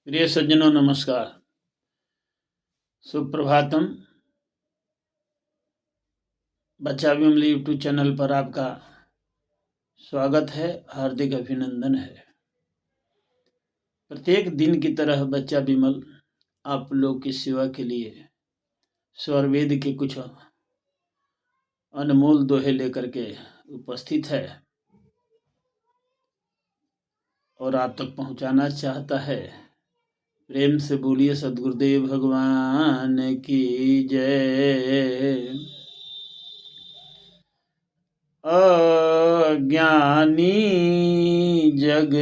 प्रिय सज्जनों नमस्कार, सुप्रभातम। बच्चा विमल यूट्यूब चैनल पर आपका स्वागत है, हार्दिक अभिनंदन है। प्रत्येक दिन की तरह बच्चा विमल आप लोग की सेवा के लिए स्वरवेद के कुछ अनमोल दोहे लेकर के उपस्थित है और आप तक पहुंचाना चाहता है। प्रेम से बोलिए सद्गुरुदेव भगवान की जय। अज्ञानी जग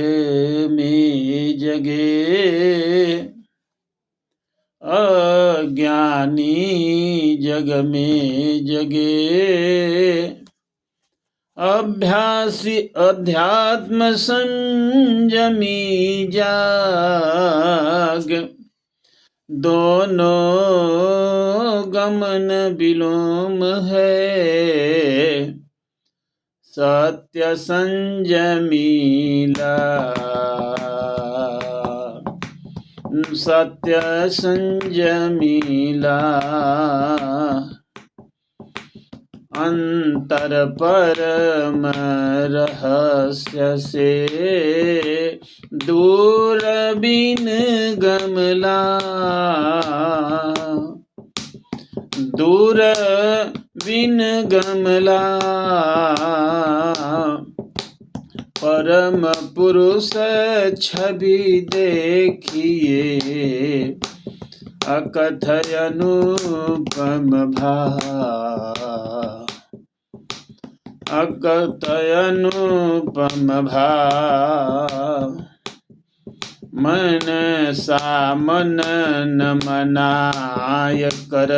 में जगे, अज्ञानी जग में जगे, अभ्यासी अध्यात्म संयमी जाग, दोनों गमन विलोम है, सत्य संयमीला, सत्य संयमीला, अंतर परम रहस्य से दूर बिन गमला, दूर बिन गमला, परम पुरुष छवि देखिए, अकथय अनुपम भाव, अकथय अनुपम भाव, मन सा मनन मनाय कर,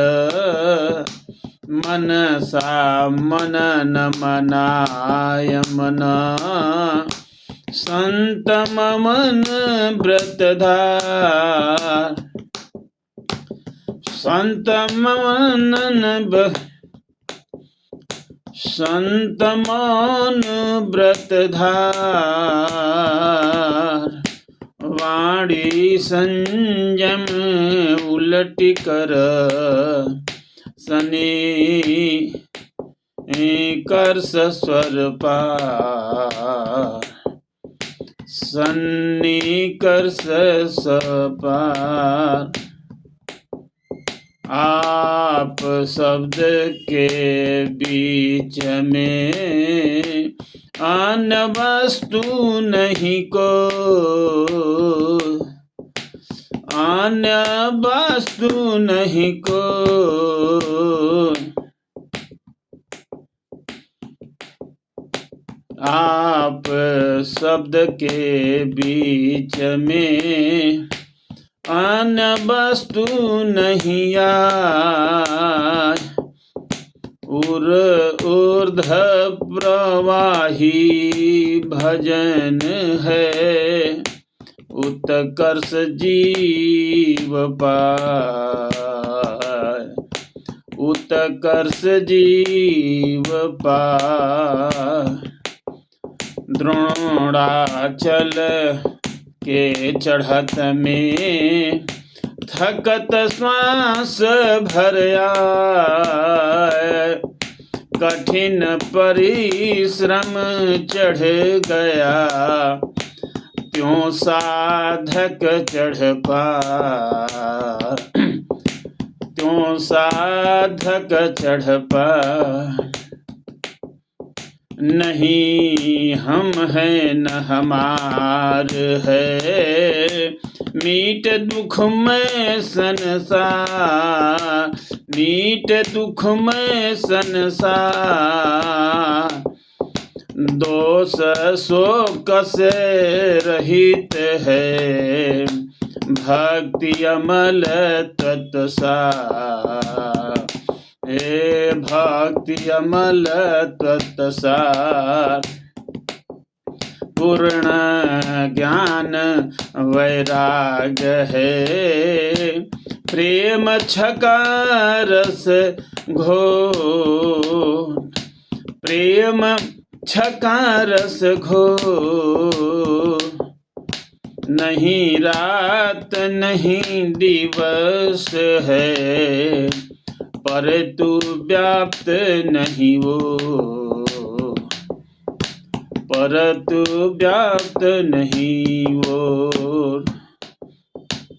मन सा मनन मनाय मना, संत मन व्रतधार, संत मन व्रतधार, वाणी संयम उलट कर, सनी कर्ष स्वर पार, सन्निकर्ष सपार, आप शब्द के बीच में अन्य वस्तु नहीं को, अन्य वस्तु नहीं को, आप शब्द के बीच में अन्य वस्तु नहीं आय, ऊर्ध्व प्रवाही भजन है, उत्कर्ष जीव पाय, उत्कर्ष जीव पाय, द्रोणाचल के चढ़त में थकत श्वास भर आए, कठिन परिश्रम चढ़ गया, त्यों साधक चढ़ पार, त्यों साधक चढ़ पार, नहीं हम हैं न हमार है, मीट दुख में संसार, मीट दुख में संसार, दोष शोक से रहित है, भक्ति अमल तत्सार, हे भक्ति अमल तत्सार, पूर्ण ज्ञान वैराग है, प्रेम छकारस घोर, प्रेम छकारस घोर, नहीं रात नहीं दिवस है, परतु व्याप्त नहीं वो, परतु व्याप्त नहीं वो।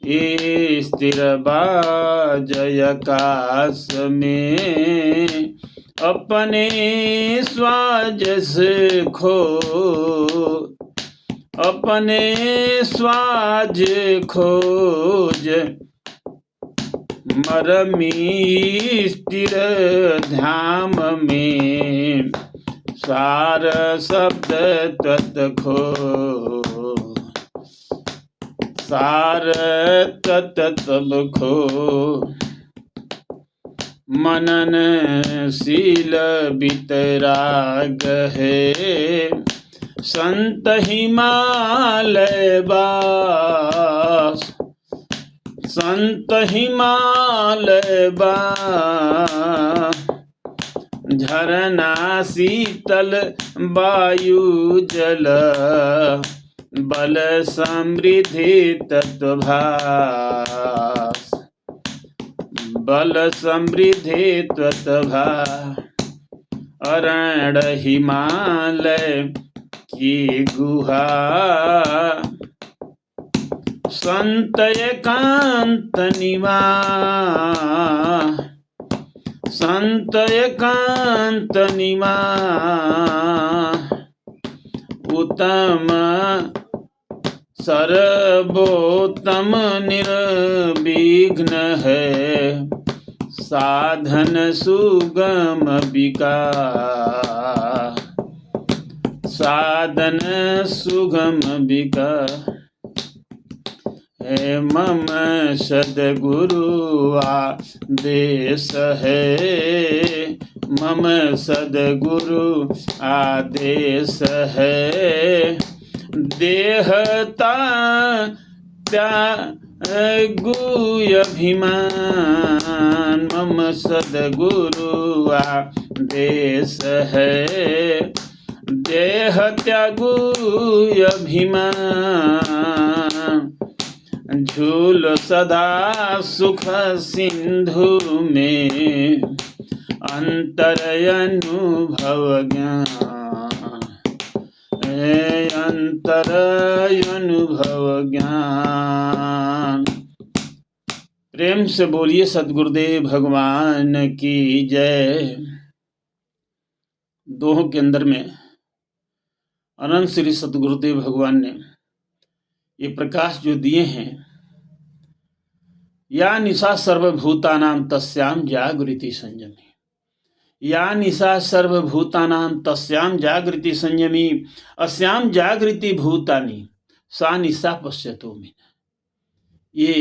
ये स्थिर बाजय आकाश में, अपने स्वाजस खो, अपने स्वाज खोज। मरमी स्थिर धाम में, सार शब्द तत् खो, सार तत् तब खो। मननशील वितराग है, संत हिमालय वास, संत हिमालय वास। झरना शीतल वायु जल, बल समृद्धि तत्वभास, बल समृद्धि तत्वभास। अरण हिमालय की गुहा, संत एकांत निवास, संत एकांत निवास। उत्तम सर्वोत्तम निर्विघ्न है, साधन सुगम विकास, साधन सुगम विकास। है मम सद्गुरु आदेश है, मम सद्गुरु आदेश है। देहता त्यागु अभिमान, मम सद्गुरु आदेश है। देह त्यागु अभिमान, झूल सदा सुख सिंधु में, अंतर अनुभव ज्ञान, अंतर अनुभव ज्ञान। प्रेम से बोलिए सद्गुरुदेव भगवान की जय। दोहों के अंदर में अनंत श्री सद्गुरुदेव भगवान ने ये प्रकाश जो दिए हैं, या निशा सर्वभूतानां तस्याम जागृति संयमी, या निशा सर्वभूतानां तस्याम जागृति संयमी, अस्याम जागृति भूतानि सा निशा पश्यतो में। ये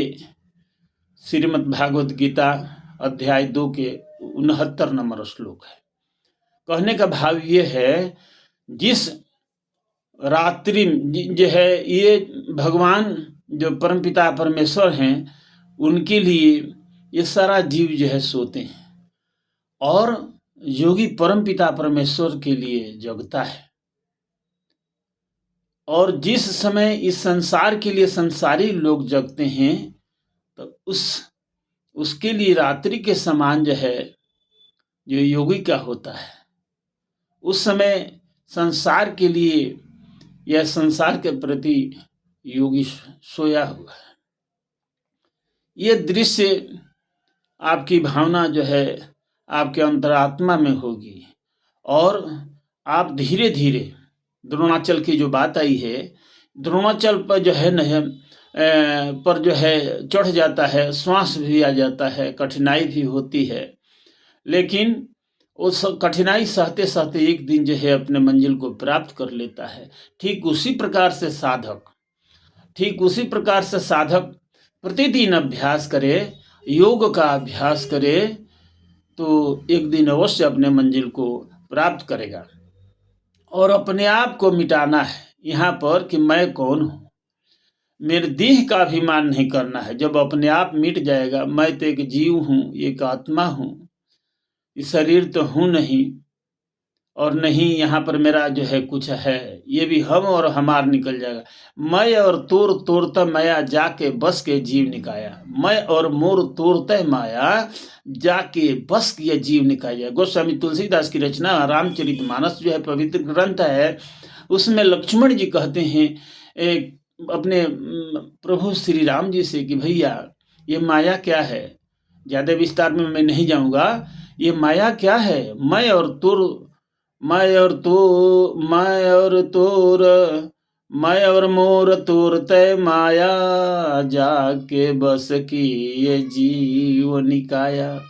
श्रीमद् भागवत गीता अध्याय 2 के 69 नंबर श्लोक है। कहने का भाव ये है, जिस रात्रि जो है, ये भगवान जो परमपिता परमेश्वर हैं, उनके लिए ये सारा जीव जो है सोते हैं, और योगी परमपिता परमेश्वर के लिए जगता है। और जिस समय इस संसार के लिए संसारी लोग जगते हैं, तो उसके लिए रात्रि के समान जो है, जो योगी का होता है, उस समय संसार के लिए या संसार के प्रति योगी सोया हुआ है। ये दृश्य आपकी भावना जो है आपके अंतरात्मा में होगी, और आप धीरे धीरे, द्रोणाचल की जो बात आई है, द्रोणाचल पर जो है न पर जो है चढ़ जाता है, श्वास भी आ जाता है, कठिनाई भी होती है, लेकिन उस कठिनाई सहते सहते एक दिन जो है अपने मंजिल को प्राप्त कर लेता है। ठीक उसी प्रकार से साधक प्रतिदिन अभ्यास करे, योग का अभ्यास करे, तो एक दिन अवश्य अपने मंजिल को प्राप्त करेगा। और अपने आप को मिटाना है यहाँ पर कि मैं कौन हूँ, मेरे देह का अभिमान नहीं करना है। जब अपने आप मिट जाएगा, मैं तो एक जीव हूँ, एक आत्मा हूँ, इस शरीर तो हूँ नहीं, और नहीं यहाँ पर मेरा जो है कुछ है, ये भी हम और हमार निकल जाएगा। मैं और तोर तोरता माया जाके बस के जीव निकाया, मैं और मोर तोरते माया जाके बस किया जीव निकाया। गोस्वामी तुलसीदास की रचना रामचरितमानस जो है पवित्र ग्रंथ है, उसमें लक्ष्मण जी कहते हैं अपने प्रभु श्री राम जी से कि भैया ये माया क्या है, ज़्यादा विस्तार में मैं नहीं जाऊंगा, ये माया क्या है, मैं और तोर मैं और मोर तोर तय माया जाके बस की ये जीव निकाया।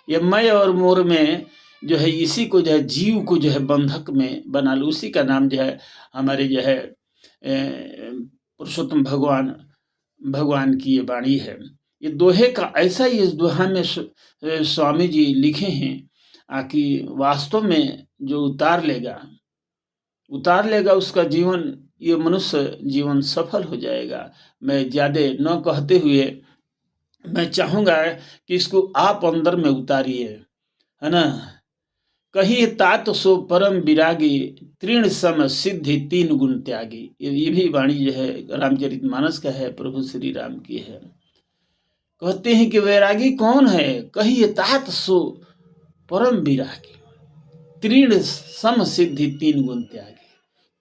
ये मैं और मोर में जो है इसी को जो है जीव को जो है बंधक में बना लो, उसी का नाम जो है हमारे जो है पुरुषोत्तम भगवान की ये वाणी है। ये दोहे का ऐसा ही इस दोहा में स्वामी जी लिखे हैं कि वास्तव में जो उतार लेगा उसका जीवन, ये मनुष्य जीवन सफल हो जाएगा। मैं ज़्यादा न कहते हुए मैं चाहूँगा कि इसको आप अंदर में उतारिए, है ना। कही तात सो परम विरागी, तृण सम सिद्धि तीन गुण त्यागी। ये भी वाणी जो है रामचरितमानस का है, प्रभु श्री राम की है। कहते हैं कि वैरागी कौन है, कही तात सो परम विरागी, तृण सम सिद्धि तीन गुण त्यागी।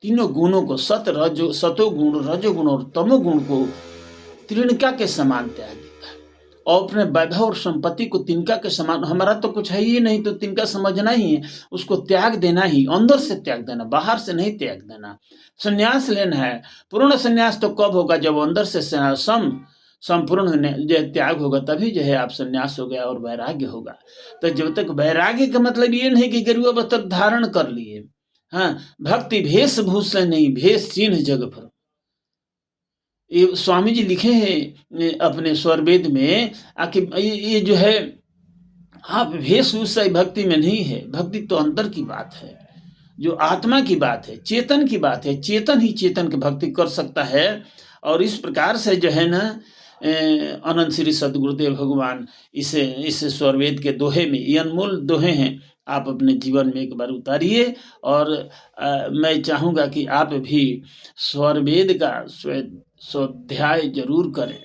तीनों गुणों को सतोगुण, रजोगुण और तमोगुण को तृणिका के समान त्याग देता है, और अपने वैभव और संपत्ति को तिनका के समान, हमारा तो कुछ है ही नहीं तो तिनका समझना ही है, उसको त्याग देना ही, अंदर से त्याग देना, बाहर से नहीं त्याग देना। संन्यास लेना है। पूर्ण संन्यास तो कब होगा, जब अंदर से संपूर्ण जो त्याग होगा, तभी जो है आप संन्यास हो गया और वैराग्य होगा। तो जब तक वैराग्य का मतलब ये नहीं कि गेरुआ वस्त्र धारण कर लिए, हाँ, भक्ति वेशभूषण नहीं, भेष चिन्ह जग भर। ये स्वामी जी लिखे हैं अपने स्वरवेद में आखिर ये जो है आप वेशभूषा भक्ति में नहीं है। भक्ति तो अंतर की बात है, जो आत्मा की बात है, चेतन की बात है। चेतन ही चेतन की भक्ति कर सकता है। और इस प्रकार से जो है ना अनंत श्री सदगुरुदेव भगवान इस स्वरवेद के दोहे में, ये अनमोल दोहे हैं, आप अपने जीवन में एक बार उतारिए। और मैं चाहूँगा कि आप भी स्वरवेद का स्वाध्याय जरूर करें,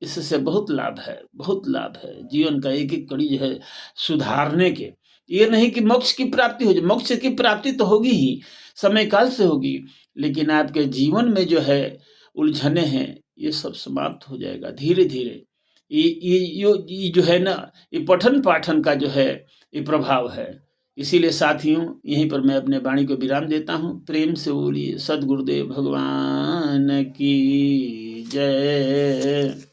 इससे बहुत लाभ है, बहुत लाभ है। जीवन का एक एक कड़ी जो है सुधारने के, ये नहीं कि मोक्ष की प्राप्ति हो जाए, मोक्ष की प्राप्ति तो होगी ही, समय काल से होगी, लेकिन आपके जीवन में जो है उलझने हैं, ये सब समाप्त हो जाएगा धीरे धीरे। ये जो है ना, ये पठन पाठन का जो है ये प्रभाव है। इसीलिए साथियों, यहीं पर मैं अपने वाणी को विराम देता हूँ। प्रेम से बोलिए सदगुरुदेव भगवान की जय।